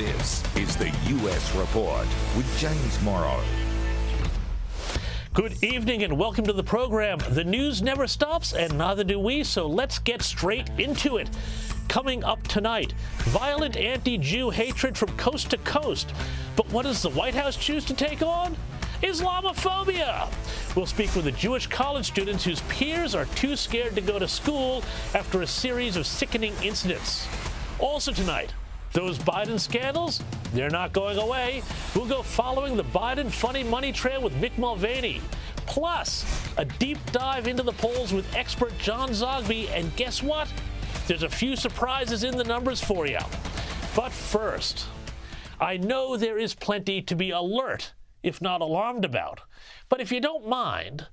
This is the U.S. Report with James Morrow. Good evening and welcome to the program. The news never stops and neither do we, so let's get straight into it. Coming up tonight, violent anti-Jew hatred from coast to coast. But what does the White House choose to take on? Islamophobia. We'll speak with the Jewish college students whose peers are too scared to go to school after a series of sickening incidents. Also tonight, those Biden scandals, they're not going away. We'll go following the Biden funny money trail with Mick Mulvaney. Plus, a deep dive into the polls with expert John Zogby. And guess what? There's a few surprises in the numbers for you. But first, I know there is plenty to be alert, if not alarmed about. But if you don't mind,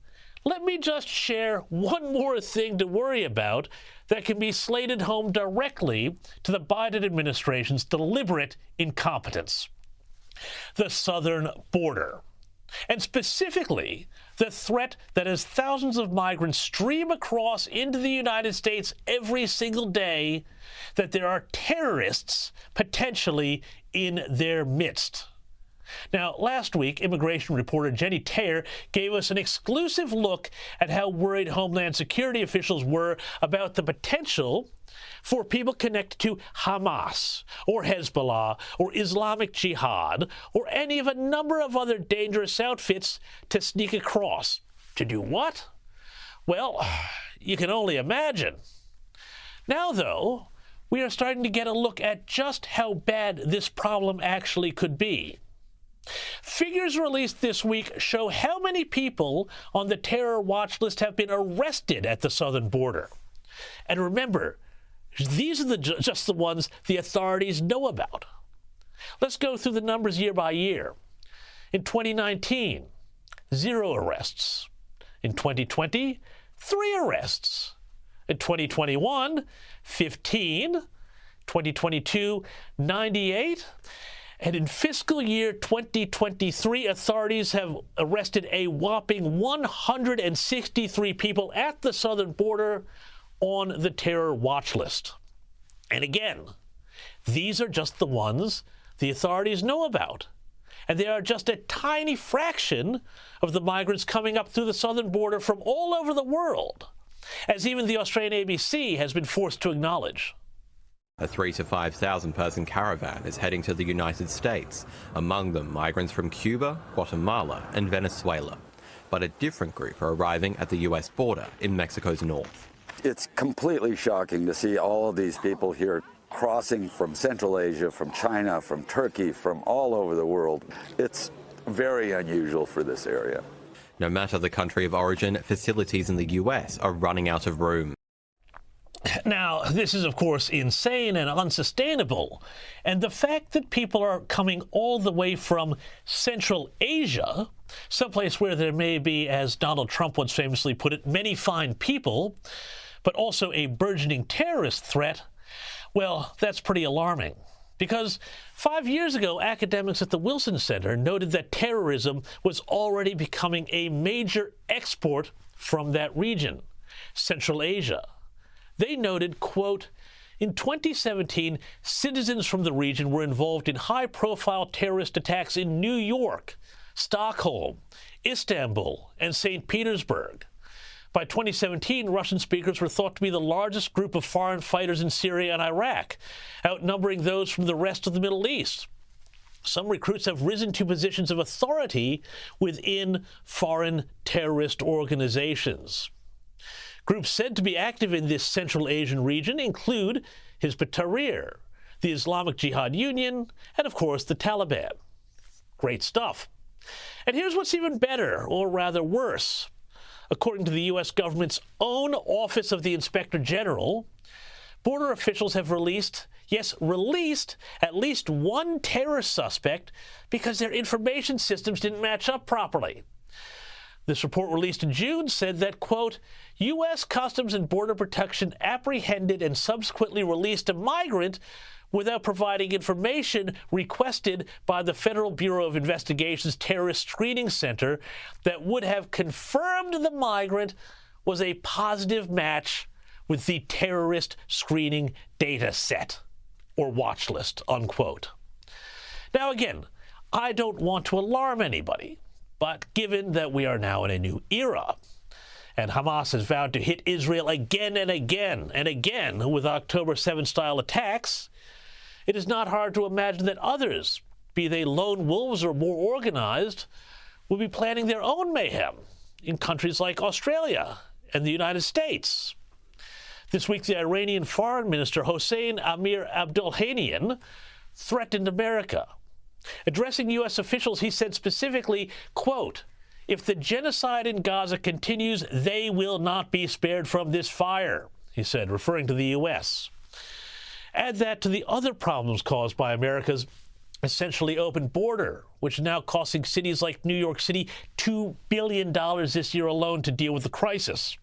let me just share one more thing to worry about that can be slated home directly to the Biden administration's deliberate incompetence. The southern border. And specifically, the threat that as thousands of migrants stream across into the United States every single day, that there are terrorists potentially in their midst. Now, last week, immigration reporter Jenny Taylor gave us an exclusive look at how worried Homeland Security officials were about the potential for people connected to Hamas or Hezbollah or Islamic Jihad or any of a number of other dangerous outfits to sneak across. To do what? Well, you can only imagine. Now, though, we are starting to get a look at just how bad this problem actually could be. Figures released this week show how many people on the terror watch list have been arrested at the southern border. And remember, these are just the ones the authorities know about. Let's go through the numbers year by year. In 2019, 0 arrests. In 2020, 3 arrests. In 2021, 15. 2022, 98. And in fiscal year 2023, authorities have arrested a whopping 163 people at the southern border on the terror watch list. And again, these are just the ones the authorities know about. And they are just a tiny fraction of the migrants coming up through the southern border from all over the world, as even the Australian ABC has been forced to acknowledge. A 3,000 to 5,000 person caravan is heading to the United States, among them migrants from Cuba, Guatemala and Venezuela. But a different group are arriving at the US border in Mexico's north. It's completely shocking to see all of these people here crossing from Central Asia, from China, from Turkey, from all over the world. It's very unusual for this area. No matter the country of origin, facilities in the US are running out of room. Now, this is, of course, insane and unsustainable. And the fact that people are coming all the way from Central Asia, someplace where there may be, as Donald Trump once famously put it, many fine people, but also a burgeoning terrorist threat, well, that's pretty alarming. Because 5 years ago, academics at the Wilson Center noted that terrorism was already becoming a major export from that region, Central Asia. They noted, quote, in 2017, citizens from the region were involved in high-profile terrorist attacks in New York, Stockholm, Istanbul, and St. Petersburg. By 2017, Russian speakers were thought to be the largest group of foreign fighters in Syria and Iraq, outnumbering those from the rest of the Middle East. Some recruits have risen to positions of authority within foreign terrorist organizations. Groups said to be active in this Central Asian region include Hizb ut-Tahrir, the Islamic Jihad Union, and of course the Taliban. Great stuff. And here's what's even better, or rather worse. According to the U.S. government's own Office of the Inspector General, border officials have released at least one terror suspect because their information systems didn't match up properly. This report released in June said that, quote, U.S. Customs and Border Protection apprehended and subsequently released a migrant without providing information requested by the Federal Bureau of Investigation's Terrorist Screening Center that would have confirmed the migrant was a positive match with the terrorist screening data set, or watch list, unquote. Now, again, I don't want to alarm anybody, but given that we are now in a new era, and Hamas has vowed to hit Israel again and again and again with October 7-style attacks, it is not hard to imagine that others, be they lone wolves or more organized, will be planning their own mayhem in countries like Australia and the United States. This week, the Iranian Foreign Minister Hossein Amir-Abdollahian threatened America. Addressing U.S. officials, he said specifically, quote, "If the genocide in Gaza continues, they will not be spared from this fire," he said, referring to the U.S. Add that to the other problems caused by America's essentially open border, which is now costing cities like New York City $2 billion this year alone to deal with the crisis.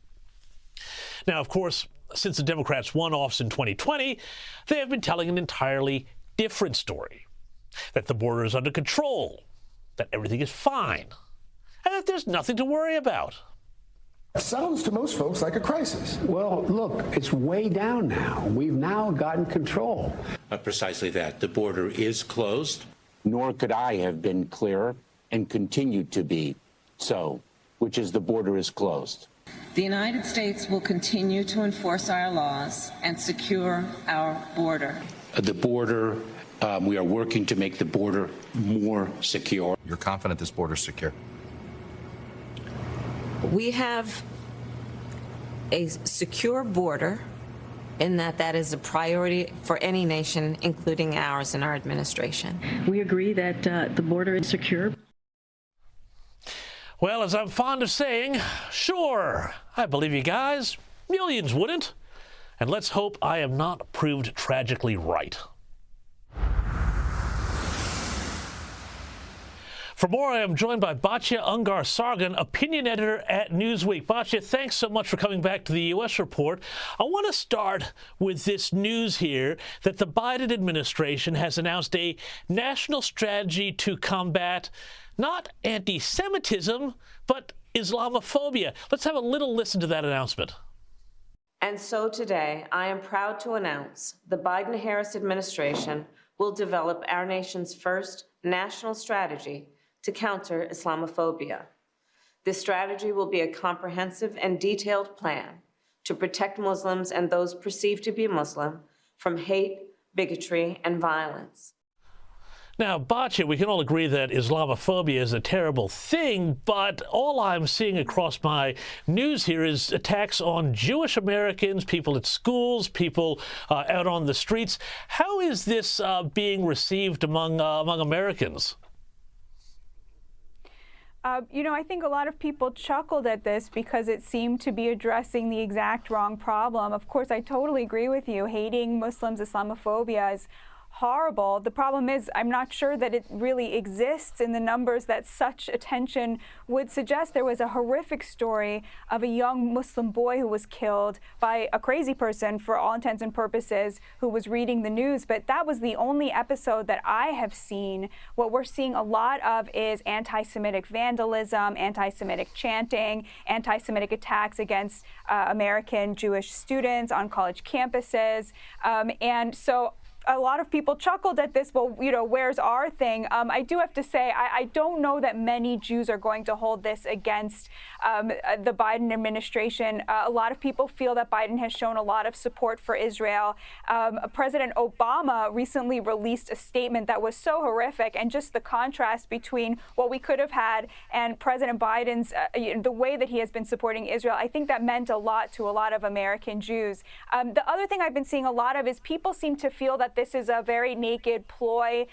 Now, of course, since the Democrats won office in 2020, they have been telling an entirely different story, that the border is under control, that everything is fine, and that there's nothing to worry about. It sounds to most folks like a crisis. Well, look, it's way down now. We've now gotten control. Precisely that. The border is closed. Nor could I have been clearer, and continue to be so, which is the border is closed. The United States will continue to enforce our laws and secure our border. The border, we are working to make the border more secure. You're confident this border is secure? We have a secure border in that is a priority for any nation, including ours and our administration. We agree that the border is secure. Well, as I'm fond of saying, sure, I believe you guys. Millions wouldn't. And let's hope I am not proved tragically right. For more, I am joined by Batya Ungar-Sargon, opinion editor at Newsweek. Batya, thanks so much for coming back to the U.S. Report. I want to start with this news here that the Biden administration has announced a national strategy to combat not anti-Semitism, but Islamophobia. Let's have a little listen to that announcement. And so today, I am proud to announce the Biden-Harris administration will develop our nation's first national strategy to counter Islamophobia. This strategy will be a comprehensive and detailed plan to protect Muslims and those perceived to be Muslim from hate, bigotry, and violence. Now, Batya, we can all agree that Islamophobia is a terrible thing, but all I'm seeing across my news here is attacks on Jewish Americans, people at schools, people out on the streets. How is this being received among Americans? I think a lot of people chuckled at this because it seemed to be addressing the exact wrong problem. Of course, I totally agree with you. Hating Muslims, Islamophobia is horrible. The problem is I'm not sure that it really exists in the numbers that such attention would suggest. There was a horrific story of a young Muslim boy who was killed by a crazy person, for all intents and purposes, who was reading the news. But that was the only episode that I have seen. What we're seeing a lot of is anti-Semitic vandalism, anti-Semitic chanting, anti-Semitic attacks against American Jewish students on college campuses. And so a lot of people chuckled at this. Well, where's our thing? I do have to say, I don't know that many Jews are going to hold this against the Biden administration. A lot of people feel that Biden has shown a lot of support for Israel. President Obama recently released a statement that was so horrific, and just the contrast between what we could have had and President Biden's, the way that he has been supporting Israel, I think that meant a lot to a lot of American Jews. The other thing I've been seeing a lot of is people seem to feel that this is a very naked ploy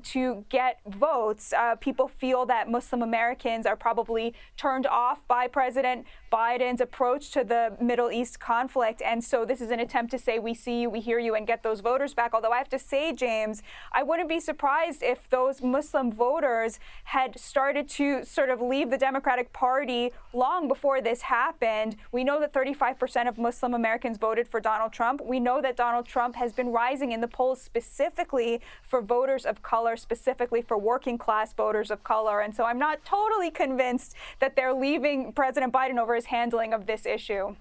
to get votes. People feel that Muslim Americans are probably turned off by President Biden's approach to the Middle East conflict. And so this is an attempt to say, we see you, we hear you, and get those voters back. Although I have to say, James, I wouldn't be surprised if those Muslim voters had started to sort of leave the Democratic Party long before this happened. We know that 35% of Muslim Americans voted for Donald Trump. We know that Donald Trump has been rising in the polls specifically for voters of color, specifically for working class voters of color. And so I'm not totally convinced that they're leaving President Biden over his handling of this issue.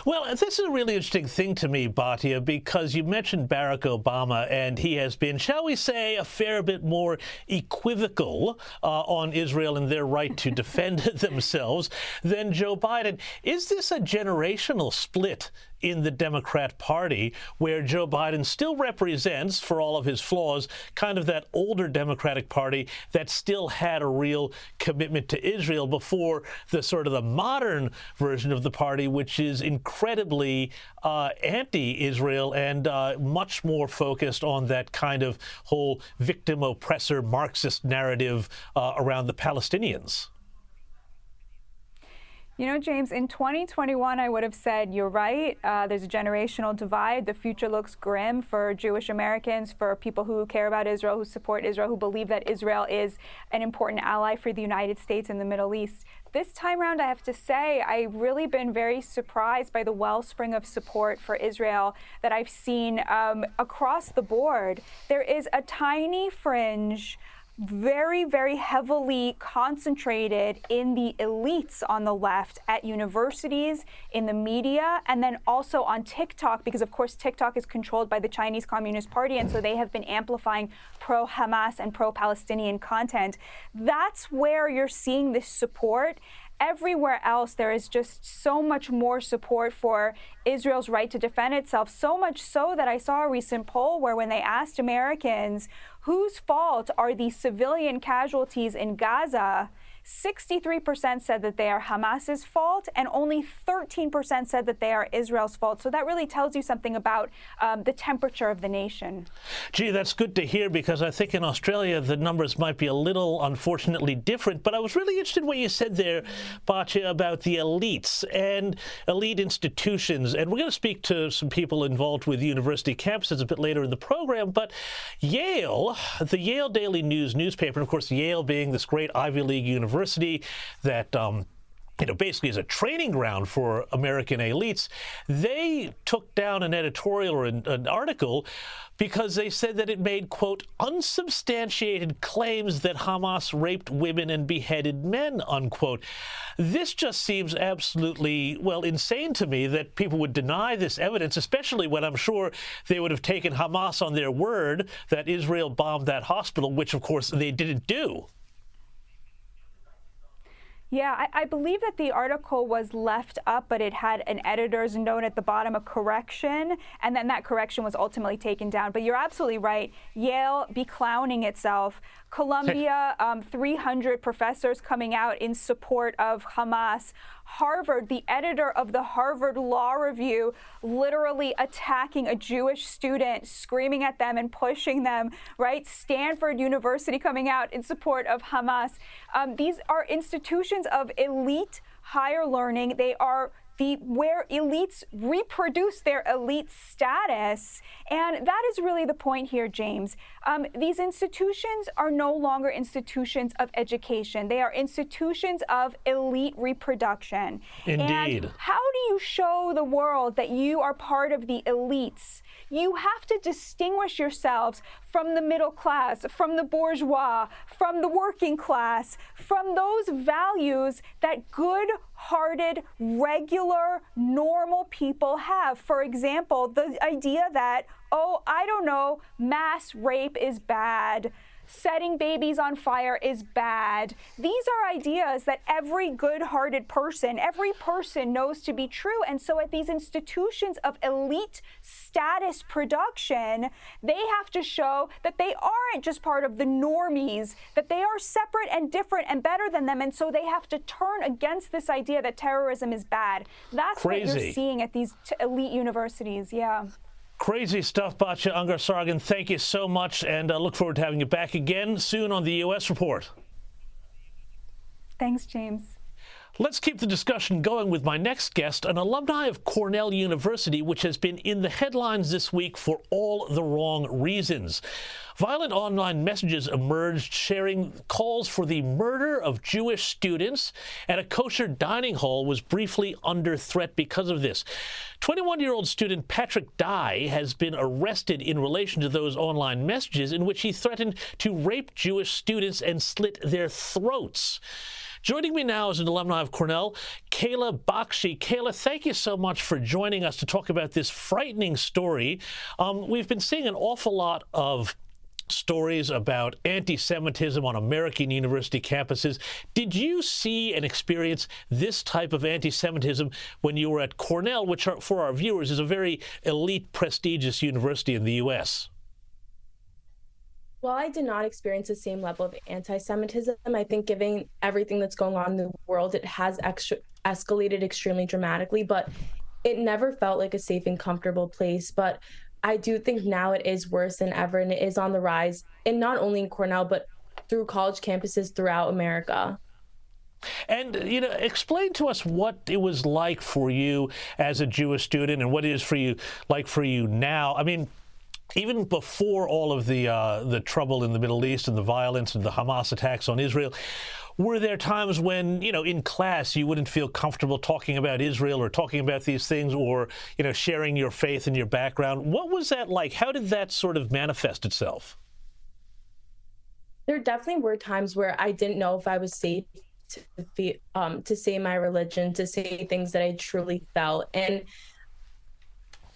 Well, this is a really interesting thing to me, Batya, because you mentioned Barack Obama, and he has been, shall we say, a fair bit more equivocal on Israel and their right to defend themselves than Joe Biden. Is this a generational split in the Democrat Party, where Joe Biden still represents, for all of his flaws, kind of that older Democratic Party that still had a real commitment to Israel before the sort of the modern version of the party, which is incredibly anti-Israel and much more focused on that kind of whole victim-oppressor Marxist narrative around the Palestinians? You know, James, in 2021, I would have said you're right. There's a generational divide. The future looks grim for Jewish Americans, for people who care about Israel, who support Israel, who believe that Israel is an important ally for the United States and the Middle East. This time around, I have to say, I've really been very surprised by the wellspring of support for Israel that I've seen across the board. There is a tiny fringe, very, very heavily concentrated in the elites on the left at universities, in the media, and then also on TikTok, because of course TikTok is controlled by the Chinese Communist Party, and so they have been amplifying pro-Hamas and pro-Palestinian content. That's where you're seeing this support. Everywhere else, there is just so much more support for Israel's right to defend itself, so much so that I saw a recent poll where when they asked Americans whose fault are the civilian casualties in Gaza, 63% said that they are Hamas's fault, and only 13% said that they are Israel's fault. So that really tells you something about the temperature of the nation. Gee, that's good to hear, because I think in Australia the numbers might be a little, unfortunately, different. But I was really interested in what you said there, Batya, about the elites and elite institutions. And we're going to speak to some people involved with university campuses a bit later in the program. But Yale, the Yale Daily News newspaper, and of course Yale being this great Ivy League university that basically is a training ground for American elites, they took down an editorial or an article because they said that it made, quote, unsubstantiated claims that Hamas raped women and beheaded men, unquote. This just seems absolutely, well, insane to me that people would deny this evidence, especially when I'm sure they would have taken Hamas on their word that Israel bombed that hospital, which, of course, they didn't do. Yeah, I believe that the article was left up, but it had an editor's note at the bottom, a correction, and then that correction was ultimately taken down. But you're absolutely right. Yale be clowning itself. Columbia, 300 professors coming out in support of Hamas. Harvard, the editor of the Harvard Law Review, literally attacking a Jewish student, screaming at them and pushing them, right? Stanford University coming out in support of Hamas. These are institutions of elite higher learning. They are where elites reproduce their elite status. And that is really the point here, James. These institutions are no longer institutions of education. They are institutions of elite reproduction. Indeed. And how do you show the world that you are part of the elites? You have to distinguish yourselves from the middle class, from the bourgeois, from the working class, from those values that good-hearted, regular, normal people have. For example, the idea that, oh, I don't know, mass rape is bad. Setting babies on fire is bad. These are ideas that every good-hearted person, every person knows to be true. And so at these institutions of elite status production, they have to show that they aren't just part of the normies, that they are separate and different and better than them. And so they have to turn against this idea that terrorism is bad. That's crazy. What you're seeing at these elite universities. Yeah. Crazy stuff, Batya Ungar-Sargon. Thank you so much, and I look forward to having you back again soon on the U.S. Report. Thanks, James. Let's keep the discussion going with my next guest, an alumni of Cornell University, which has been in the headlines this week for all the wrong reasons. Violent online messages emerged sharing calls for the murder of Jewish students, and a kosher dining hall was briefly under threat because of this. 21-year-old student Patrick Dye has been arrested in relation to those online messages in which he threatened to rape Jewish students and slit their throats. Joining me now is an alumni of Cornell, Kayla Bakshi. Kayla, thank you so much for joining us to talk about this frightening story. We've been seeing an awful lot of stories about anti-Semitism on American university campuses. Did you see and experience this type of anti-Semitism when you were at Cornell, which, for our viewers, is a very elite, prestigious university in the U.S.? Well, I did not experience the same level of anti-Semitism. I think given everything that's going on in the world, it has escalated extremely dramatically, but it never felt like a safe and comfortable place. But I do think now it is worse than ever, and it is on the rise, and not only in Cornell, but through college campuses throughout America. And, explain to us what it was like for you as a Jewish student and what it is for you now. I mean, even before all of the trouble in the Middle East and the violence and the Hamas attacks on Israel, were there times when, in class you wouldn't feel comfortable talking about Israel or talking about these things or, sharing your faith and your background? What was that like? How did that sort of manifest itself? There definitely were times where I didn't know if I was safe to say my religion, to say things that I truly felt.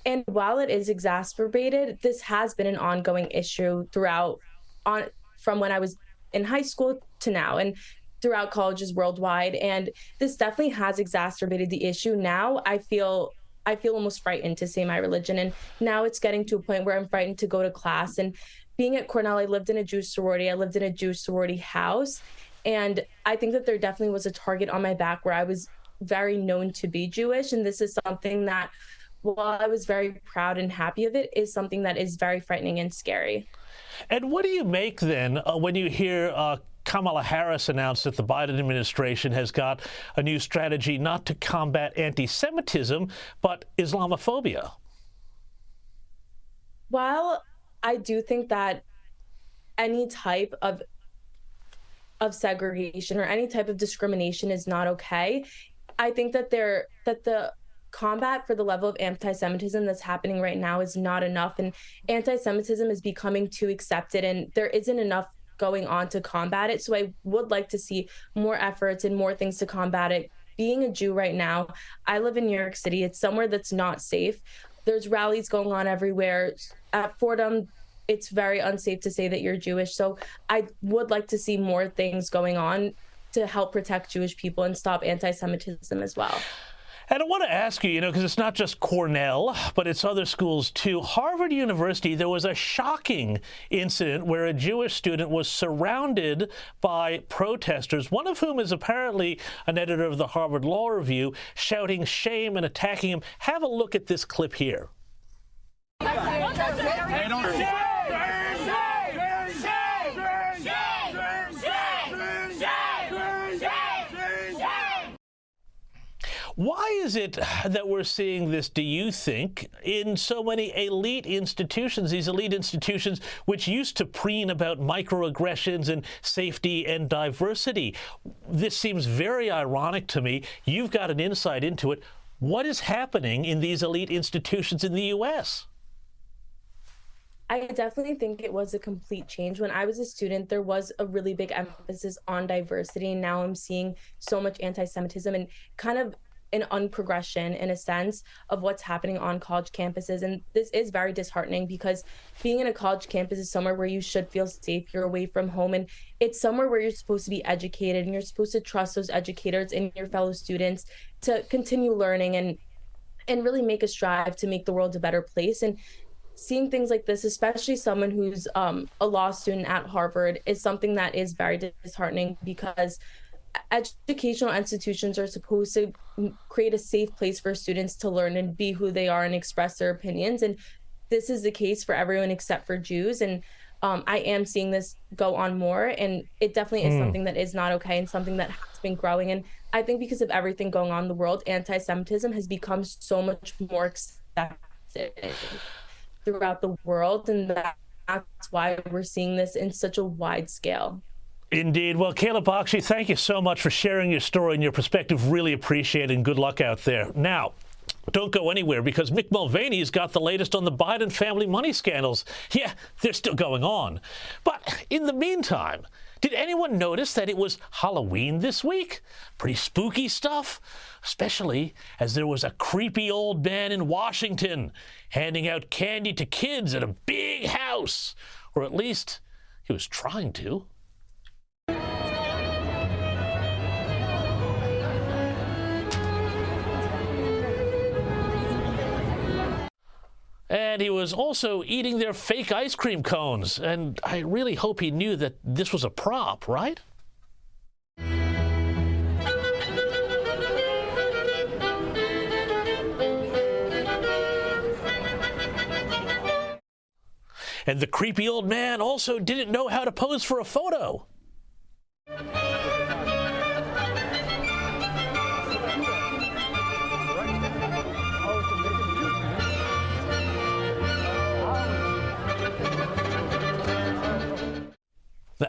And while it is exacerbated, this has been an ongoing issue from when I was in high school to now, and throughout colleges worldwide. And this definitely has exacerbated the issue. Now I feel almost frightened to say my religion. And now it's getting to a point where I'm frightened to go to class. And being at Cornell, I lived in a Jewish sorority. I lived in a Jewish sorority house. And I think that there definitely was a target on my back where I was very known to be Jewish. And this is something that, while I was very proud and happy of it, is something that is very frightening and scary. And what do you make then when you hear Kamala Harris announced that the Biden administration has got a new strategy not to combat anti-Semitism, but Islamophobia? While I do think that any type of segregation or any type of discrimination is not okay, I think that the combat for the level of anti-Semitism that's happening right now is not enough, and anti-Semitism is becoming too accepted, and there isn't enough going on to combat it. So I would like to see more efforts and more things to combat it. Being a Jew right now, I live in New York City. It's somewhere that's not safe. There's rallies going on everywhere. At Fordham, it's very unsafe to say that you're Jewish. So I would like to see more things going on to help protect Jewish people and stop anti-Semitism as well. And I want to ask you, because it's not just Cornell, but it's other schools too. Harvard University, there was a shocking incident where a Jewish student was surrounded by protesters, one of whom is apparently an editor of the Harvard Law Review, shouting shame and attacking him. Have a look at this clip here. Why is it that we're seeing this, do you think, in so many elite institutions, these elite institutions which used to preen about microaggressions and safety and diversity? This seems very ironic to me. You've got an insight into it. What is happening in these elite institutions in the U.S.? I definitely think it was a complete change. When I was a student, there was a really big emphasis on diversity, and now I'm seeing so much anti-Semitism and kind of an unprogression in a sense of what's happening on college campuses. And this is very disheartening because being in a college campus is somewhere where you should feel safe. You're away from home, and it's somewhere where you're supposed to be educated, and you're supposed to trust those educators and your fellow students to continue learning and really make a strive to make the world a better place. And seeing things like this, especially someone who's a law student at Harvard, is something that is very disheartening, because educational institutions are supposed to create a safe place for students to learn and be who they are and express their opinions. And this is the case for everyone except for Jews. And I am seeing this go on more, and it definitely is something that is not okay and something that has been growing. And I think because of everything going on in the world, anti-Semitism has become so much more accepted throughout the world, and that's why we're seeing this in such a wide scale. Indeed. Well, Kayla Bakshi, thank you so much for sharing your story and your perspective. Really appreciate it, and good luck out there. Now, don't go anywhere, because Mick Mulvaney's got the latest on the Biden family money scandals. Yeah, they're still going on. But in the meantime, Did anyone notice that it was Halloween this week? Pretty spooky stuff, especially as there was a creepy old man in Washington handing out candy to kids at a big house, or at least he was trying to. And he was also eating their fake ice cream cones. And I really hope he knew that this was a prop, right? And the creepy old man also didn't know how to pose for a photo.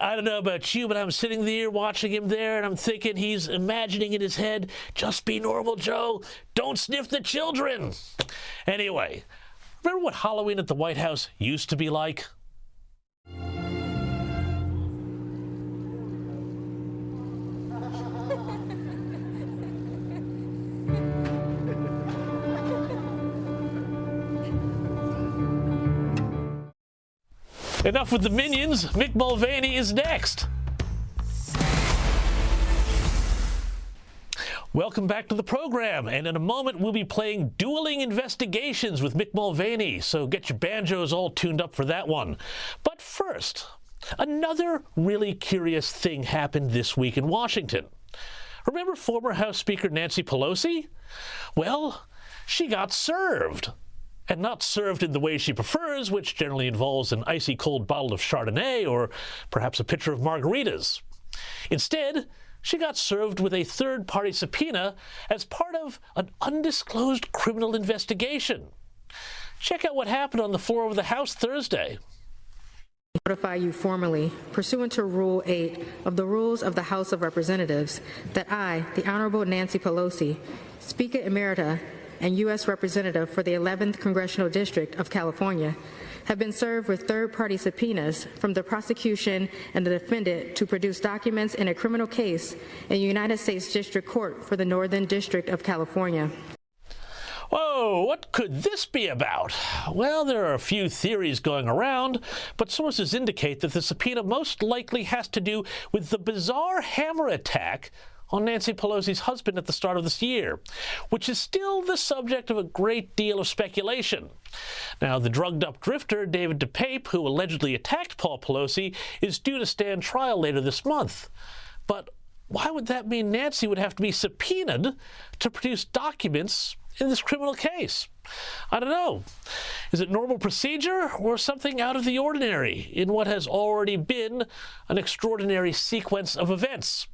I don't know about you, but I'm sitting there watching him there, and I'm thinking he's imagining in his head, just be normal, Joe. Don't sniff the children. Anyway, remember what Halloween at the White House used to be like? Enough with the minions. Mick Mulvaney is next. Welcome back to the program, and in a moment we'll be playing Dueling Investigations with Mick Mulvaney, so get your banjos all tuned up for that one. But first, another really curious thing happened this week in Washington. Remember former House Speaker Nancy Pelosi? Well, she got served. And not served in the way she prefers, which generally involves an icy cold bottle of Chardonnay or perhaps a pitcher of margaritas. Instead, she got served with a third-party subpoena as part of an undisclosed criminal investigation. Check out what happened on the floor of the House Thursday. Notify you formally, pursuant to Rule 8 of the Rules of the House of Representatives, that I, the Honorable Nancy Pelosi, Speaker Emerita, and U.S. Representative for the 11th Congressional District of California, have been served with third-party subpoenas from the prosecution and the defendant to produce documents in a criminal case in the United States District Court for the Northern District of California. Whoa, what could this be about? Well, there are a few theories going around, but sources indicate that the subpoena most likely has to do with the bizarre hammer attack on Nancy Pelosi's husband at the start of this year, which is still the subject of a great deal of speculation. Now, the drugged-up drifter, David DePape, who allegedly attacked Paul Pelosi, is due to stand trial later this month. But why would that mean Nancy would have to be subpoenaed to produce documents in this criminal case? I don't know. Is it normal procedure or something out of the ordinary in what has already been an extraordinary sequence of events?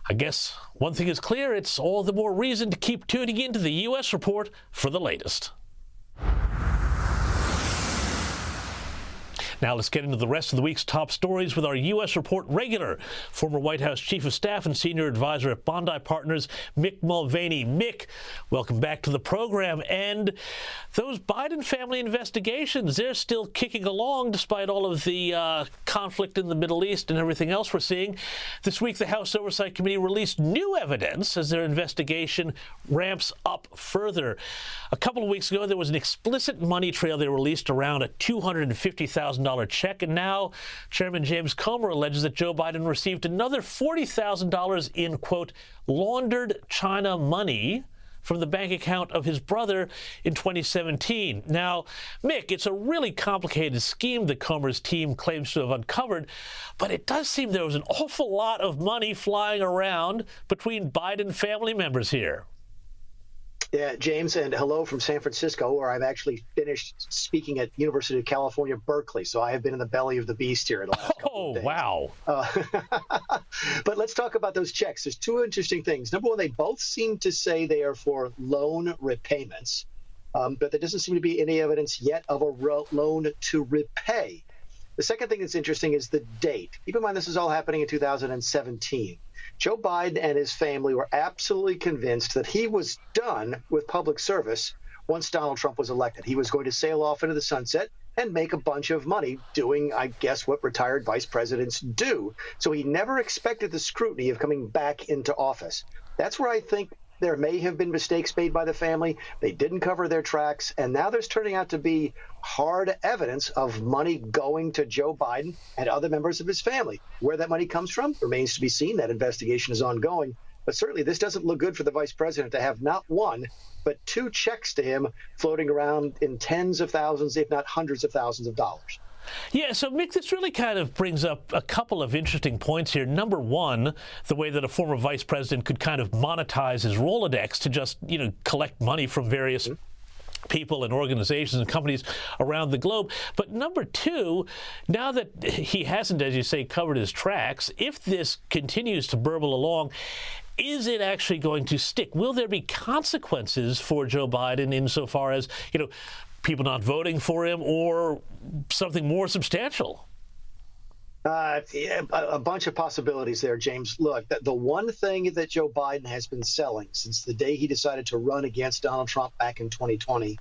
I guess one thing is clear, it's all the more reason to keep tuning into the U.S. Report for the latest. Now let's get into the rest of the week's top stories with our U.S. Report regular, former White House Chief of Staff and Senior Advisor at Bondi Partners, Mick Mulvaney. Mick, welcome back to the program. And those Biden family investigations, they're still kicking along despite all of the conflict in the Middle East and everything else we're seeing. This week, the House Oversight Committee released new evidence as their investigation ramps up further. A couple of weeks ago, there was an explicit money trail they released around a $250,000 check, and now Chairman James Comer alleges that Joe Biden received another $40,000 in, quote, laundered China money from the bank account of his brother in 2017. Now, Mick, it's a really complicated scheme that Comer's team claims to have uncovered, but it does seem there was an awful lot of money flying around between Biden family members here. Yeah, James, and hello from San Francisco, where I've actually finished speaking at University of California, Berkeley. So I have been in the belly of the beast here the last couple of days. Wow. But let's talk about those checks. There's two interesting things. Number one, they both seem to say they are for loan repayments, but there doesn't seem to be any evidence yet of a loan to repay. The second thing that's interesting is the date. Keep in mind, this is all happening in 2017. Joe Biden and his family were absolutely convinced that he was done with public service once Donald Trump was elected. He was going to sail off into the sunset. and make a bunch of money doing, I guess, what retired vice presidents do. So he never expected the scrutiny of coming back into office. That's where I think there may have been mistakes made by the family. They didn't cover their tracks, and now there's turning out to be hard evidence of money going to Joe Biden and other members of his family. Where that money comes from remains to be seen. That investigation is ongoing. But certainly this doesn't look good for the vice president to have not one, but two checks to him floating around in tens of thousands, if not hundreds of thousands of dollars. Yeah, so Mick, this really kind of brings up a couple of interesting points here. Number one, the way that a former vice president could kind of monetize his Rolodex to just, collect money from various people and organizations and companies around the globe. But number two, now that he hasn't, as you say, covered his tracks, if this continues to burble along, is it actually going to stick? Will there be consequences for Joe Biden insofar as, people not voting for him or something more substantial? A bunch of possibilities there, James. Look, the one thing that Joe Biden has been selling since the day he decided to run against Donald Trump back in 2020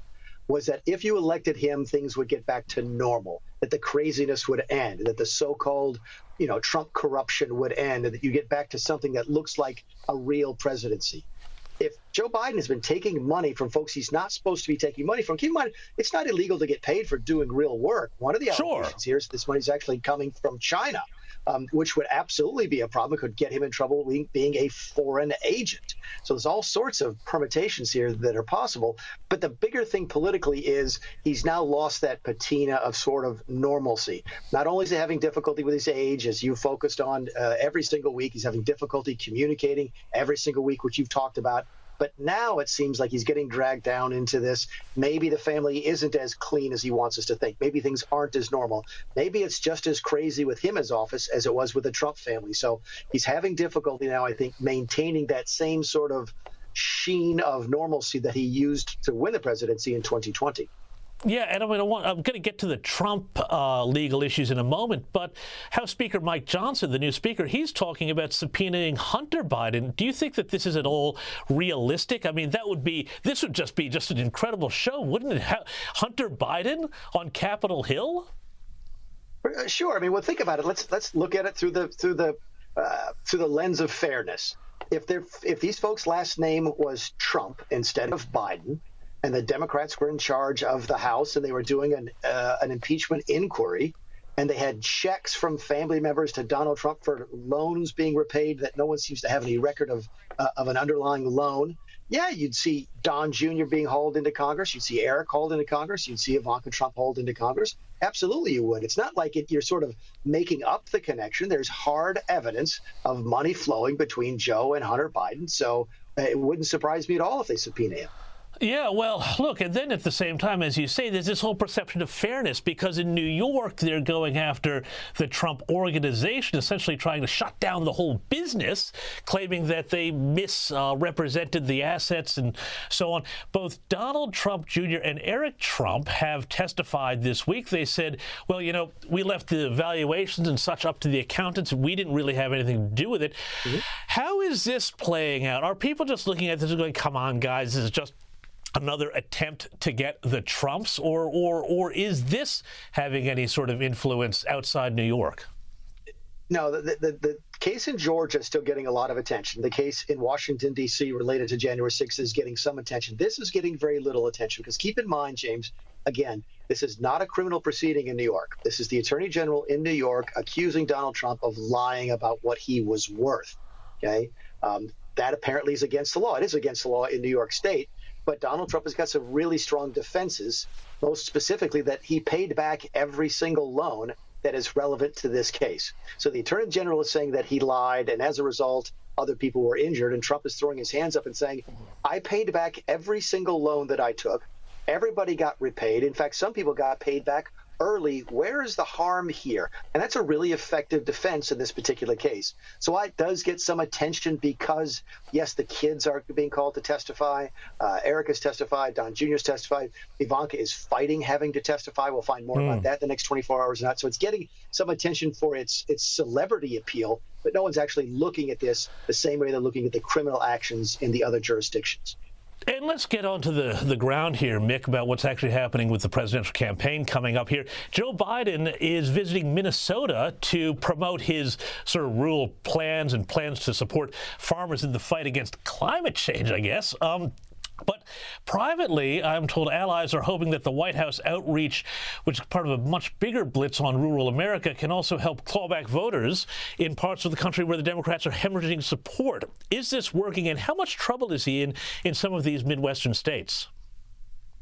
was that if you elected him, things would get back to normal, that the craziness would end, that the so-called, Trump corruption would end, and that you get back to something that looks like a real presidency. If Joe Biden has been taking money from folks he's not supposed to be taking money from, keep in mind, it's not illegal to get paid for doing real work. One of the allegations here is this money is actually coming from China, which would absolutely be a problem. It could get him in trouble being a foreign agent. So there's all sorts of permutations here that are possible. But the bigger thing politically is he's now lost that patina of sort of normalcy. Not only is he having difficulty with his age, as you focused on every single week, he's having difficulty communicating every single week, which you've talked about. But now it seems like he's getting dragged down into this. Maybe the family isn't as clean as he wants us to think. Maybe things aren't as normal. Maybe it's just as crazy with him as office as it was with the Trump family. So he's having difficulty now, I think, maintaining that same sort of sheen of normalcy that he used to win the presidency in 2020. Yeah, and I'm going to get to the Trump legal issues in a moment, but House Speaker Mike Johnson, the new speaker, he's talking about subpoenaing Hunter Biden. Do you think that this is at all realistic? I mean, this would just be an incredible show, wouldn't it? Hunter Biden on Capitol Hill? Sure. I mean, well, think about it. Let's look at it through the lens of fairness. If these folks' last name was Trump instead of Biden, and the Democrats were in charge of the House, and they were doing an impeachment inquiry, and they had checks from family members to Donald Trump for loans being repaid that no one seems to have any record of an underlying loan. Yeah, you'd see Don Jr. being hauled into Congress. You'd see Eric hauled into Congress. You'd see Ivanka Trump hauled into Congress. Absolutely, you would. It's not like you're sort of making up the connection. There's hard evidence of money flowing between Joe and Hunter Biden. So it wouldn't surprise me at all if they subpoena him. Yeah, well, look, and then at the same time, as you say, there's this whole perception of fairness, because in New York, they're going after the Trump organization, essentially trying to shut down the whole business, claiming that they misrepresented the assets and so on. Both Donald Trump Jr. and Eric Trump have testified this week. They said, well, we left the valuations and such up to the accountants. We didn't really have anything to do with it. Mm-hmm. How is this playing out? Are people just looking at this and going, come on, guys, this is just another attempt to get the Trumps, or is this having any sort of influence outside New York? No, the case in Georgia is still getting a lot of attention. The case in Washington, D.C. related to January 6th is getting some attention. This is getting very little attention because keep in mind, James, again, this is not a criminal proceeding in New York. This is the Attorney General in New York accusing Donald Trump of lying about what he was worth. Okay, that apparently is against the law. It is against the law in New York State. But Donald Trump has got some really strong defenses, most specifically that he paid back every single loan that is relevant to this case. So the Attorney General is saying that he lied, and as a result, other people were injured. And Trump is throwing his hands up and saying, I paid back every single loan that I took. Everybody got repaid. In fact, some people got paid back early. Where is the harm here? And that's a really effective defense in this particular case. So it does get some attention because, yes, the kids are being called to testify. Eric has testified. Don Jr. has testified. Ivanka is fighting having to testify. We'll find more about that the next 24 hours or not. So it's getting some attention for its celebrity appeal, but no one's actually looking at this the same way they're looking at the criminal actions in the other jurisdictions. And let's get on to the ground here, Mick, about what's actually happening with the presidential campaign coming up here. Joe Biden is visiting Minnesota to promote his sort of rural plans and plans to support farmers in the fight against climate change, I guess. But privately, I'm told allies are hoping that the White House outreach, which is part of a much bigger blitz on rural America, can also help claw back voters in parts of the country where the Democrats are hemorrhaging support. Is this working, and how much trouble is he in some of these Midwestern states?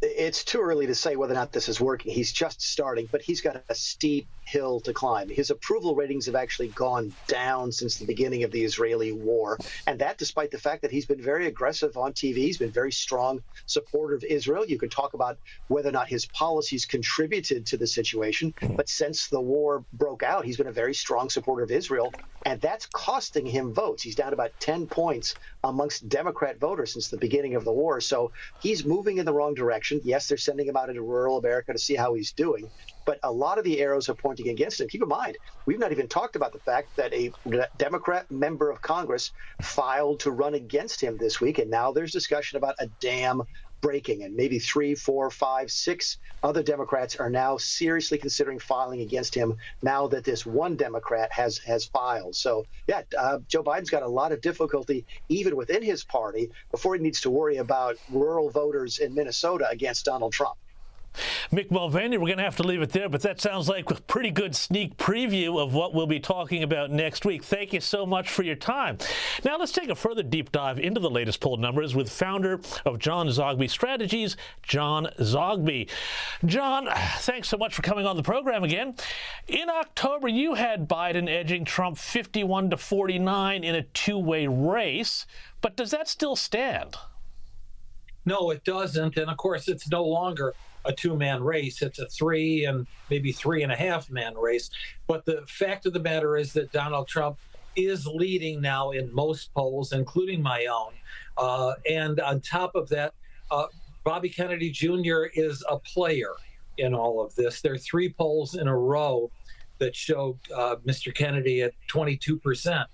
It's too early to say whether or not this is working. He's just starting, but he's got a steep hill to climb. His approval ratings have actually gone down since the beginning of the Israeli war, and that despite the fact that he's been very aggressive on TV. He's been very strong supporter of Israel. You could talk about whether or not his policies contributed to the situation, but since the war broke out, he's been a very strong supporter of Israel, and that's costing him votes. He's down about 10 points amongst Democrat voters since the beginning of the war, so he's moving in the wrong direction. Yes, they're sending him out into rural America to see how he's doing, but a lot of the arrows are pointing against him. Keep in mind, we've not even talked about the fact that a Democrat member of Congress filed to run against him this week, and now there's discussion about a dam breaking, and maybe 3, 4, 5, 6 other Democrats are now seriously considering filing against him now that this one Democrat has filed. So, yeah, Joe Biden's got a lot of difficulty even within his party before he needs to worry about rural voters in Minnesota against Donald Trump. Mick Mulvaney, we're going to have to leave it there, but that sounds like a pretty good sneak preview of what we'll be talking about next week. Thank you so much for your time. Now let's take a further deep dive into the latest poll numbers with founder of John Zogby Strategies, John Zogby. John, thanks so much for coming on the program again. In October, you had Biden edging Trump 51-49 in a two-way race, but does that still stand? No, it doesn't. And of course, it's no longer a two-man race. It's a 3 and maybe 3.5-man race. But the fact of the matter is that Donald Trump is leading now in most polls, including my own. And on top of that, Bobby Kennedy Jr. is a player in all of this. There are 3 polls in a row that showed Mr. Kennedy at 22%.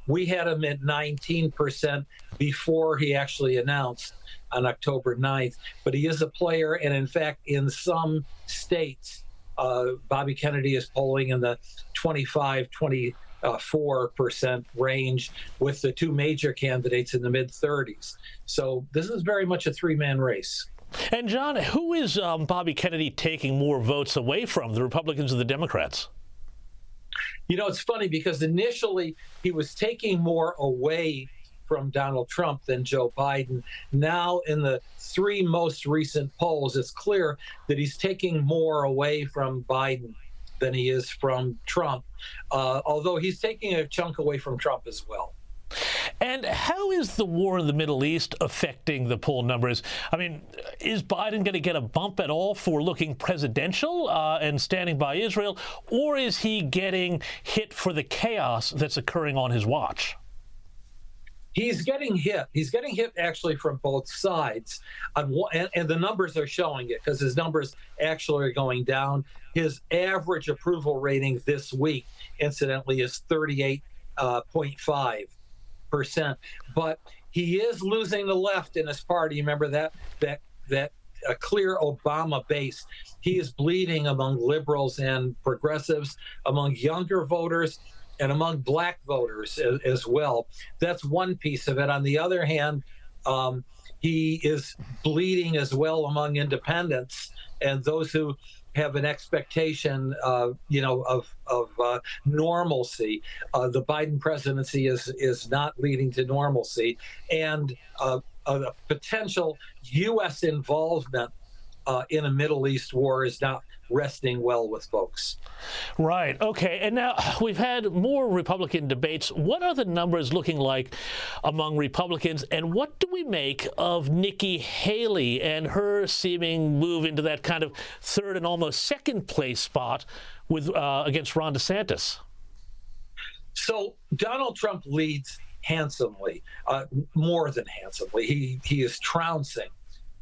We had him at 19% before he actually announced on October 9th, but he is a player. And in fact, in some states, Bobby Kennedy is polling in the 25-24% range with the 2 major candidates in the mid-30s. So this is very much a 3-man race. And John, who is Bobby Kennedy taking more votes away from, the Republicans or the Democrats? You know, it's funny because initially he was taking more away from Donald Trump than Joe Biden. Now, in the 3 most recent polls, it's clear that he's taking more away from Biden than he is from Trump, although he's taking a chunk away from Trump as well. And how is the war in the Middle East affecting the poll numbers? I mean, is Biden going to get a bump at all for looking presidential and standing by Israel, or is he getting hit for the chaos that's occurring on his watch? He's getting hit. He's getting hit actually from both sides. And the numbers are showing it because his numbers actually are going down. His average approval rating this week, incidentally, is 38.5%. But he is losing the left in his party. Remember that a clear Obama base. He is bleeding among liberals and progressives, among younger voters, and among black voters as well. That's one piece of it. On the other hand, he is bleeding as well among independents and those who have an expectation, of normalcy. The Biden presidency is not leading to normalcy, and a potential U.S. involvement in a Middle East war is not resting well with folks. Right. Okay. And now we've had more Republican debates. What are the numbers looking like among Republicans, and what do we make of Nikki Haley and her seeming move into that kind of third and almost second place spot with against Ron DeSantis? So Donald Trump leads handsomely, more than handsomely. He is trouncing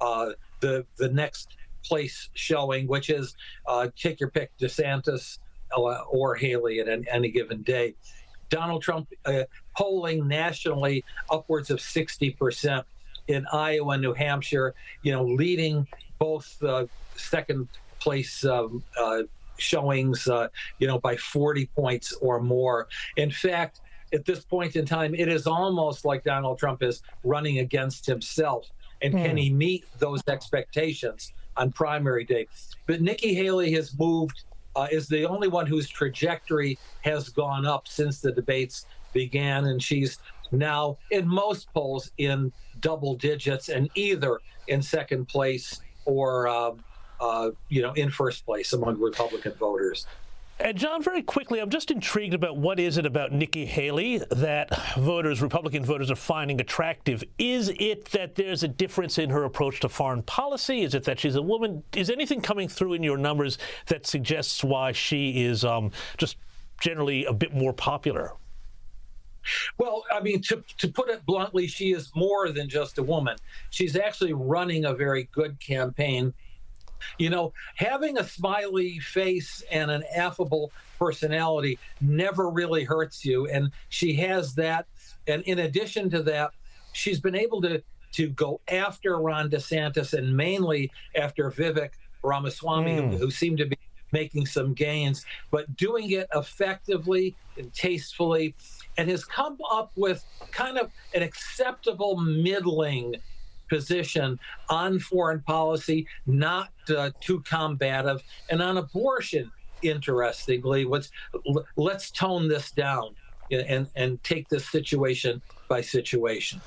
the next place showing, which is take your pick, DeSantis or Haley at any given day. Donald Trump polling nationally upwards of 60%. in Iowa and New Hampshire, leading both second place showings, by 40 points or more. In fact, at this point in time, it is almost like Donald Trump is running against himself. And can he meet those expectations on primary day? But Nikki Haley has moved, is the only one whose trajectory has gone up since the debates began. And she's now in most polls in double digits and either in second place or, in first place among Republican voters. And John, very quickly, I'm just intrigued about what is it about Nikki Haley that Republican voters are finding attractive? Is it that there's a difference in her approach to foreign policy? Is it that she's a woman? Is anything coming through in your numbers that suggests why she is just generally a bit more popular? Well, I mean, to put it bluntly, she is more than just a woman. She's actually running a very good campaign. Having a smiley face and an affable personality never really hurts you. And she has that. And in addition to that, she's been able to go after Ron DeSantis and mainly after Vivek Ramaswamy, who seemed to be making some gains, but doing it effectively and tastefully, and has come up with kind of an acceptable middling position on foreign policy, not too combative, and on abortion, interestingly, let's tone this down and take this situation by situation.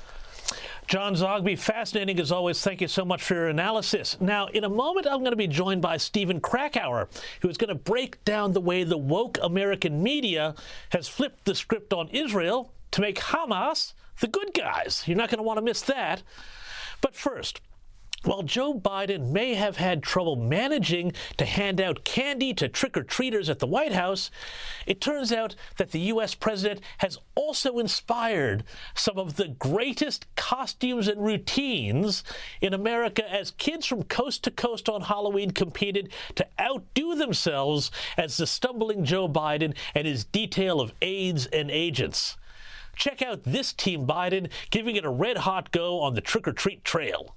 John Zogby, fascinating as always. Thank you so much for your analysis. Now, in a moment, I'm going to be joined by Stephen Krakauer, who is going to break down the way the woke American media has flipped the script on Israel to make Hamas the good guys. You're not going to want to miss that. But first, while Joe Biden may have had trouble managing to hand out candy to trick-or-treaters at the White House, it turns out that the U.S. president has also inspired some of the greatest costumes and routines in America as kids from coast to coast on Halloween competed to outdo themselves as the stumbling Joe Biden and his detail of aides and agents. Check out this Team Biden giving it a red-hot go on the trick-or-treat trail.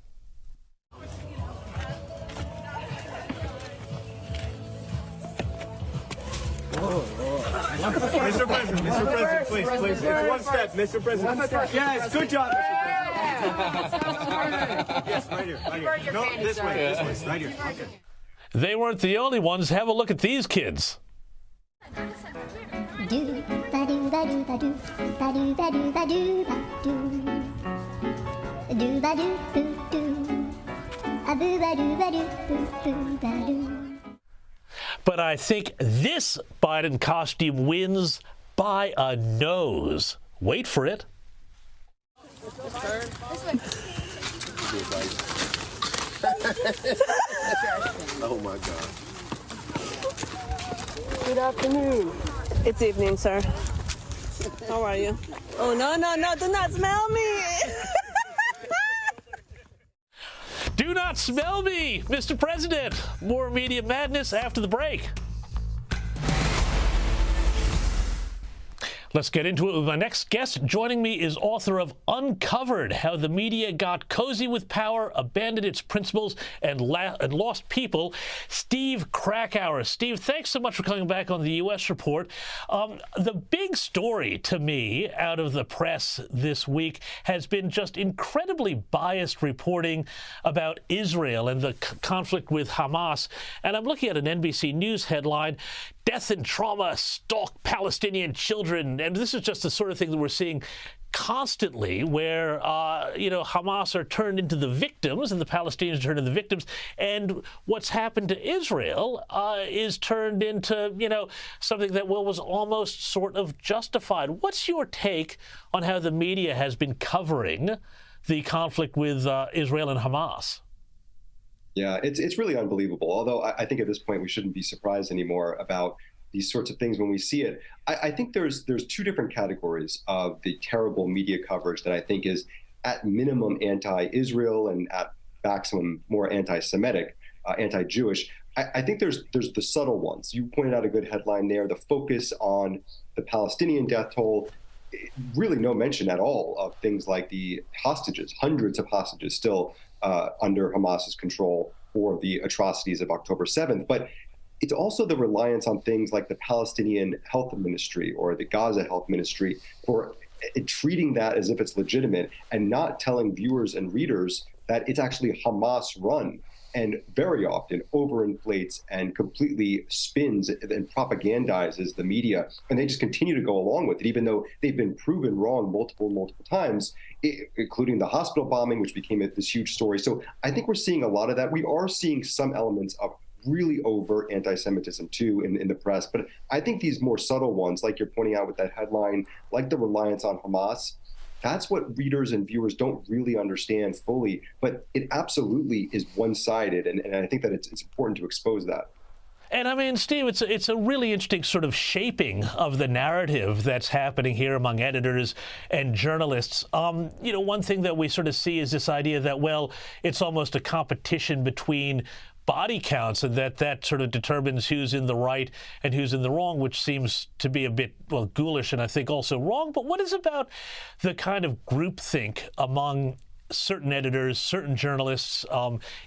Mr. President, please. It's one step, Mr. President. Yes, good job, Mr. President. Yes, right here. No, this way, right here. Okay. They weren't the only ones. Have a look at these kids. But I think this Biden costume wins by a nose. Wait for it. Oh my God. Good afternoon. It's evening, sir. How are you? Oh, no, do not smell me. Do not smell me, Mr. President. More media madness after the break. Let's get into it with my next guest. Joining me is author of Uncovered: How the Media Got Cozy with Power, Abandoned Its Principles, and Lost People, Steve Krakauer. Steve, thanks so much for coming back on the U.S. Report. The big story to me out of the press this week has been just incredibly biased reporting about Israel and the conflict with Hamas. And I'm looking at an NBC News headline, "Death and trauma stalk Palestinian children." And this is just the sort of thing that we're seeing constantly, where, Hamas are turned into the victims and the Palestinians are turned into the victims. And what's happened to Israel is turned into, something that was almost sort of justified. What's your take on how the media has been covering the conflict with Israel and Hamas? Yeah, it's really unbelievable. Although I think at this point we shouldn't be surprised anymore about these sorts of things when we see it. I think there's two different categories of the terrible media coverage that I think is at minimum anti-Israel and at maximum more anti-Semitic, anti-Jewish. I think there's the subtle ones. You pointed out a good headline there, the focus on the Palestinian death toll, really no mention at all of things like the hostages, hundreds of hostages still under Hamas's control for the atrocities of October 7th. But it's also the reliance on things like the Palestinian Health Ministry or the Gaza Health Ministry for treating that as if it's legitimate and not telling viewers and readers that it's actually Hamas run, and very often overinflates and completely spins and propagandizes the media. And they just continue to go along with it, even though they've been proven wrong multiple times, including the hospital bombing, which became this huge story. So I think we're seeing a lot of that. We are seeing some elements of really overt anti-Semitism too in the press. But I think these more subtle ones, like you're pointing out with that headline, like the reliance on Hamas, that's what readers and viewers don't really understand fully. But it absolutely is one-sided, and I think that it's important to expose that. And I mean, Steve, it's a really interesting sort of shaping of the narrative that's happening here among editors and journalists. You know, one thing that we sort of see is this idea that, well, it's almost a competition between body counts, and that sort of determines who's in the right and who's in the wrong, which seems to be a bit, well, ghoulish and I think also wrong. But what is about the kind of groupthink among certain editors, certain journalists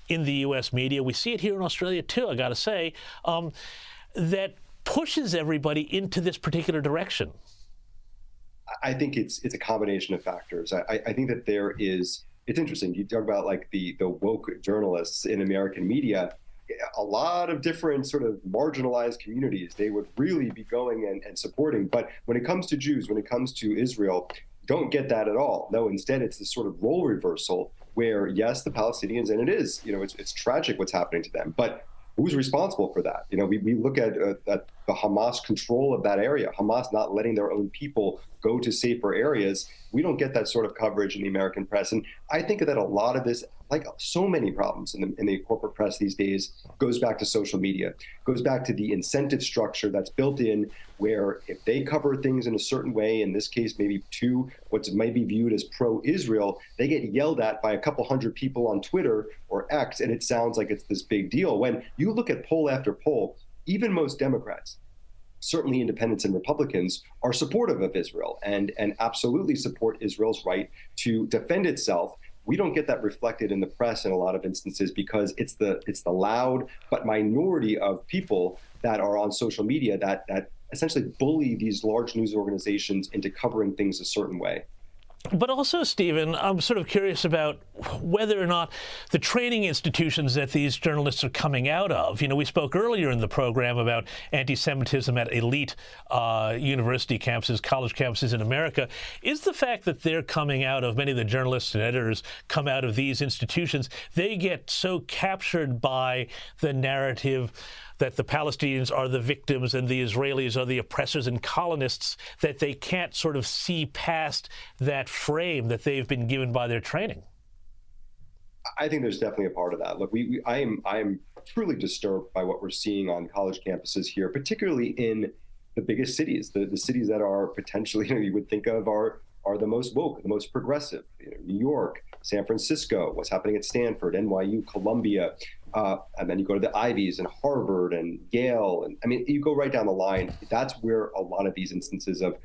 in the U.S. media? We see it here in Australia too, I got to say, that pushes everybody into this particular direction. I think it's a combination of factors. I think that there is. It's interesting. You talk about like the woke journalists in American media, a lot of different sort of marginalized communities they would really be going and supporting. But when it comes to Jews, when it comes to Israel, don't get that at all. No, instead, it's this sort of role reversal where, yes, the Palestinians, and it is, you know, it's tragic what's happening to them. But who's responsible for that? You know, we look at the Hamas control of that area, Hamas not letting their own people go to safer areas. We don't get that sort of coverage in the American press. And I think that a lot of this, like so many problems in the corporate press these days, goes back to social media, goes back to the incentive structure that's built in, where if they cover things in a certain way, in this case, maybe to what might be viewed as pro-Israel, they get yelled at by a couple hundred people on Twitter or X, and it sounds like it's this big deal. When you look at poll after poll, even most Democrats, certainly independents and Republicans, are supportive of Israel and absolutely support Israel's right to defend itself. We don't get that reflected in the press in a lot of instances because it's the loud but minority of people that are on social media that essentially bully these large news organizations into covering things a certain way. But also, Stephen, I'm sort of curious about whether or not the training institutions that these journalists are coming out of, you know, we spoke earlier in the program about anti-Semitism at elite university campuses, college campuses in America. Is the fact that they're coming out of, many of the journalists and editors come out of these institutions, they get so captured by the narrative that the Palestinians are the victims and the Israelis are the oppressors and colonists, that they can't sort of see past that frame that they've been given by their training? I think there's definitely a part of that. Look, I am truly disturbed by what we're seeing on college campuses here, particularly in the biggest cities, the cities that are potentially, you know, you would think of are the most woke, the most progressive. You know, New York, San Francisco, what's happening at Stanford, NYU, Columbia, and then you go to the Ivies and Harvard and Yale. And I mean, you go right down the line. That's where a lot of these instances of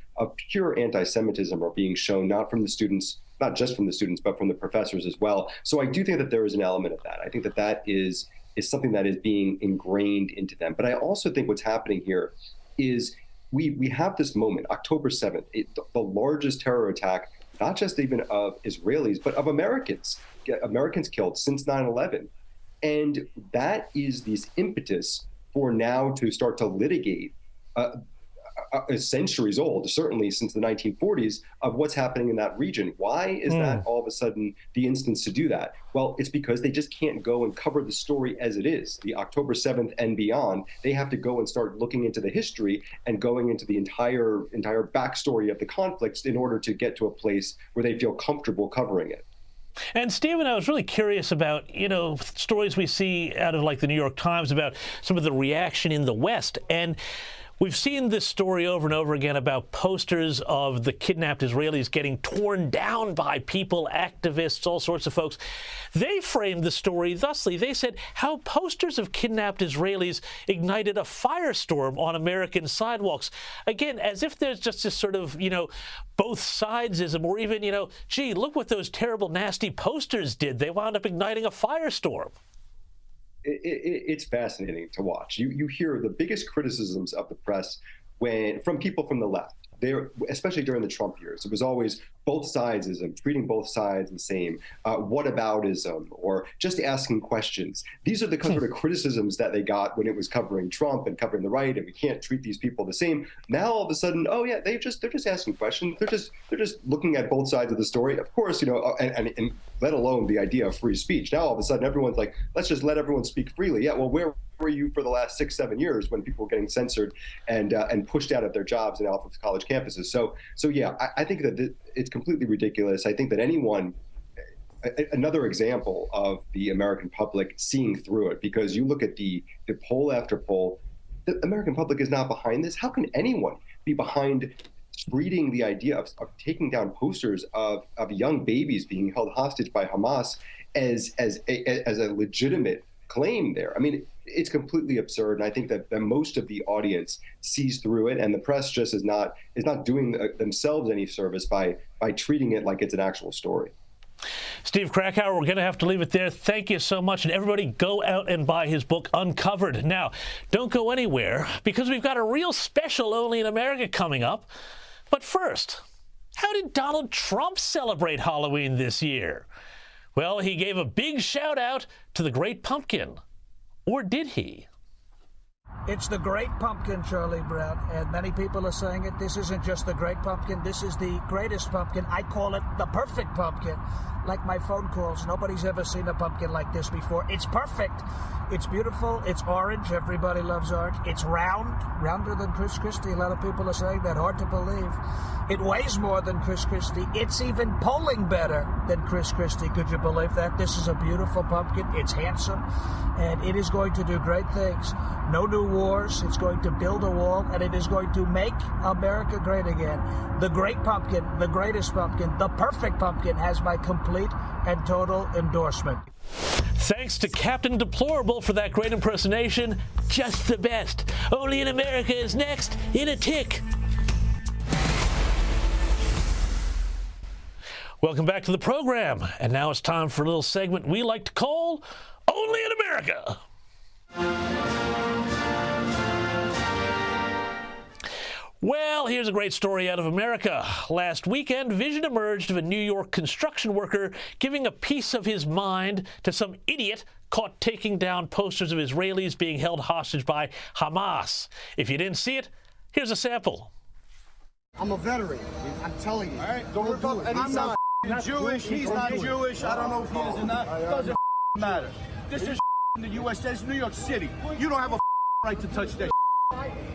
pure anti-Semitism are being shown, not from the students, not just from the students, but from the professors as well. So I do think that there is an element of that. I think that is something that is being ingrained into them. But I also think what's happening here is we have this moment, October 7th, the largest terror attack, not just even of Israelis, but of Americans killed since 9/11. And that is this impetus for now to start to litigate centuries old, certainly since the 1940s, of what's happening in that region. Why is that all of a sudden the instance to do that? Well, it's because they just can't go and cover the story as it is, the October 7th and beyond. They have to go and start looking into the history and going into the entire backstory of the conflicts in order to get to a place where they feel comfortable covering it. And Stephen, I was really curious about, you know, stories we see out of like the New York Times about some of the reaction in the West. And We've seen this story over and over again about posters of the kidnapped Israelis getting torn down by people, activists, all sorts of folks. They framed the story thusly. They said how posters of kidnapped Israelis ignited a firestorm on American sidewalks. Again, as if there's just this sort of, both sidesism, or even, gee, look what those terrible, nasty posters did. They wound up igniting a firestorm. It's fascinating to watch. You hear the biggest criticisms of the press from people from the left. Especially during the Trump years, it was always both sidesism, treating both sides the same, whataboutism, or just asking questions. These are the sort of criticisms that they got when it was covering Trump and covering the right, and we can't treat these people the same. Now all of a sudden, oh yeah, they're just asking questions. They're just looking at both sides of the story. Of course, and let alone the idea of free speech. Now all of a sudden, everyone's like, let's just let everyone speak freely. Yeah, well, where were you for the last 6-7 years when people were getting censored and pushed out of their jobs and off of college campuses? So yeah, I think that it's completely ridiculous. I think that another example of the American public seeing through it, because you look at the poll after poll, the American public is not behind this. How can anyone be behind treating the idea of taking down posters of young babies being held hostage by Hamas as a legitimate claim there? I mean, it's completely absurd, and I think that most of the audience sees through it, and the press just is not doing themselves any service by treating it like it's an actual story. Steve Krakauer, we're going to have to leave it there. Thank you so much, and everybody go out and buy his book, Uncovered. Now, don't go anywhere, because we've got a real special Only in America coming up. But first, how did Donald Trump celebrate Halloween this year? Well, he gave a big shout-out to the Great Pumpkin. Or did he? It's the Great Pumpkin, Charlie Brown, and many people are saying it. This isn't just the Great Pumpkin. This is the greatest pumpkin. I call it the perfect pumpkin. Like my phone calls, nobody's ever seen a pumpkin like this before. It's perfect. It's beautiful. It's orange. Everybody loves orange. It's round, rounder than Chris Christie. A lot of people are saying that. Hard to believe. It weighs more than Chris Christie. It's even polling better than Chris Christie. Could you believe that? This is a beautiful pumpkin. It's handsome, and it is going to do great things. No new wars. It's going to build a wall, and it is going to make America great again. The Great Pumpkin, the greatest pumpkin, the perfect pumpkin has my complete and total endorsement. Thanks to Captain Deplorable for that great impersonation. Just the best. Only in America is next in a tick. Welcome back to the program. And now it's time for a little segment we like to call Only in America. Well, here's a great story out of America. Last weekend, vision emerged of a New York construction worker giving a piece of his mind to some idiot caught taking down posters of Israelis being held hostage by Hamas. If you didn't see it, here's a sample. I'm a veteran. I'm telling you. All right, don't rip up any I'm not Jewish. He's not Jewish. I don't know if he is or not. It doesn't matter. This is in the U.S. This is New York City. You don't have a right to touch that.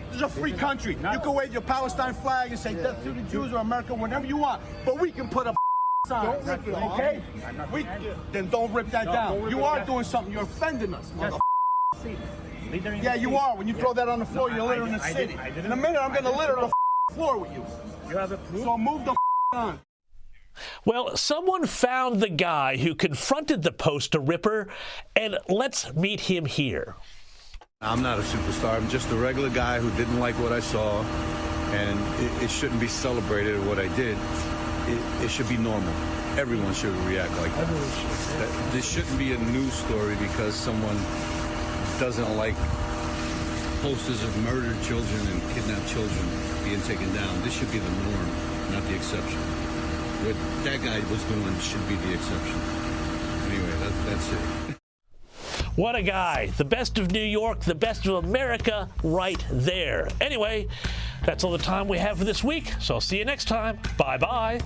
This is a free country. You can wave your Palestine flag and say death to the Jews or America whenever you want, but we can put a sign. Okay? Then don't rip that down. You are doing something. You're offending us. Yeah, you are. When you throw that on the floor, you're littering the city. In a minute, I'm going to litter the floor with you. You have a proof? So move the on. Well, someone found the guy who confronted the poster ripper, and let's meet him here. I'm not a superstar. I'm just a regular guy who didn't like what I saw, and it shouldn't be celebrated what I did. It should be normal. Everyone should react like that. This shouldn't be a news story because someone doesn't like posters of murdered children and kidnapped children being taken down. This should be the norm, not the exception. What that guy was doing should be the exception. Anyway, that's it. What a guy. The best of New York, the best of America right there. Anyway, that's all the time we have for this week, so I'll see you next time. Bye-bye.